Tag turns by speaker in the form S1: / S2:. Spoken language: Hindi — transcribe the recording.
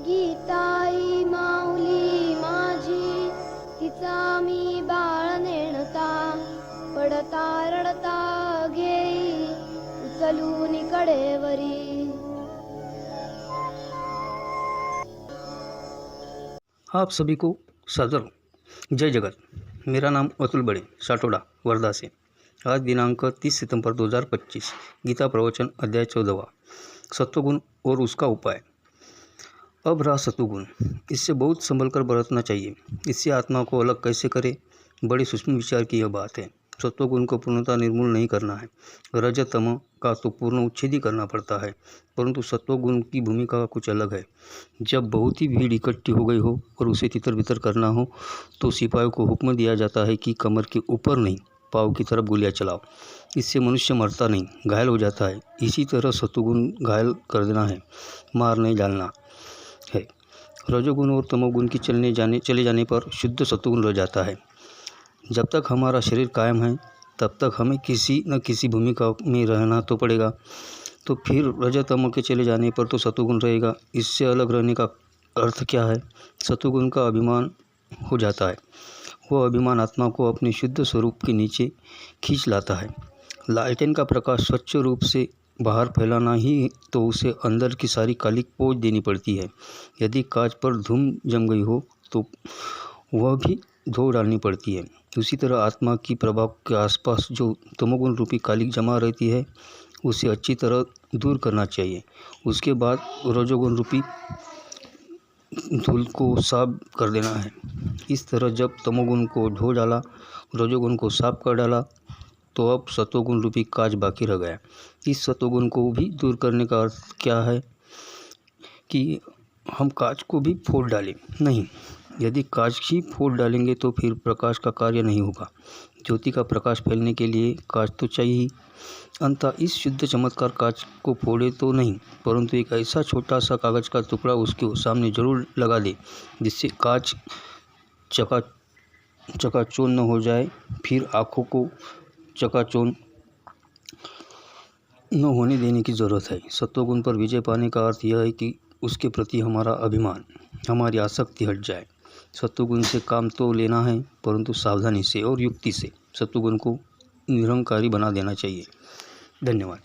S1: गीताई माऊली माझी, तिचा मी बाळ नेणता, पडता रडता घेई उचलून कडेवरी।
S2: आप सभी को सादर जय जगत। मेरा नाम अतुल बड़े साटोड़ा वर्धा से। आज दिनांक 30 सितंबर 2025। गीता प्रवचन अध्याय 14वां, सत्वगुण और उसका उपाय। अब रहा सत्वगुण, इससे बहुत संभल कर बरतना चाहिए। इससे आत्मा को अलग कैसे करें, बड़े सूक्ष्म विचार की यह बात है। सत्वगुण को पूर्णतः निर्मूल नहीं करना है, रज तम का तो पूर्ण उच्छेद ही करना पड़ता है, परंतु सत्वगुण की भूमिका कुछ अलग है। जब बहुत ही भीड़ इकट्ठी हो गई हो और उसे तितर बितर करना हो तो सिपाहियों को हुक्म दिया जाता है कि कमर के ऊपर नहीं, पाँव की तरफ गोलियां चलाओ। इससे मनुष्य मरता नहीं, घायल हो जाता है। इसी तरह सत्वगुण घायल कर देना है, मार नहीं डालना है। रजोगुण और तमोगुण की चले जाने पर शुद्ध सत्वगुण रह जाता है। जब तक हमारा शरीर कायम है तब तक हमें किसी न किसी भूमिका में रहना तो पड़ेगा। तो फिर रजतम के चले जाने पर तो सत्वगुण रहेगा। इससे अलग रहने का अर्थ क्या है? सत्वगुण का अभिमान हो जाता है। वह अभिमान आत्मा को अपने शुद्ध स्वरूप के नीचे खींच लाता है। लालटेन का प्रकाश स्वच्छ रूप से बाहर फैलाना ही तो उसे अंदर की सारी कालिक पोंछ देनी पड़ती है। यदि कांच पर धूम जम गई हो तो वह भी धो डालनी पड़ती है। उसी तरह आत्मा की प्रभाव के आसपास जो तमोगुण रूपी कालिक जमा रहती है उसे अच्छी तरह दूर करना चाहिए। उसके बाद रजोगुण रूपी धूल को साफ कर देना है। इस तरह जब तमोगुण को धो डाला, रजोगुण को साफ कर डाला, तो अब सत्वगुण रूपी कांच बाकी रह गया। इस सत्वगुण को भी दूर करने का अर्थ क्या है कि हम कांच को भी फोड़ डालें? नहीं, यदि कांच ही फोड़ डालेंगे तो फिर प्रकाश का कार्य नहीं होगा। ज्योति का प्रकाश फैलने के लिए कांच तो चाहिए ही। अंततः इस शुद्ध चमत्कार कांच को फोड़े तो नहीं, परंतु एक ऐसा छोटा सा कागज़ का टुकड़ा उसके सामने जरूर लगा दे जिससे कांच चकाचौंध न हो जाए। फिर आँखों को चकाचौंध न होने देने की ज़रूरत है। सत्वगुण पर विजय पाने का अर्थ यह है कि उसके प्रति हमारा अभिमान, हमारी आसक्ति हट जाए। सत्वगुण से काम तो लेना है, परंतु सावधानी से और युक्ति से। सत्वगुण को निरंकारी बना देना चाहिए। धन्यवाद।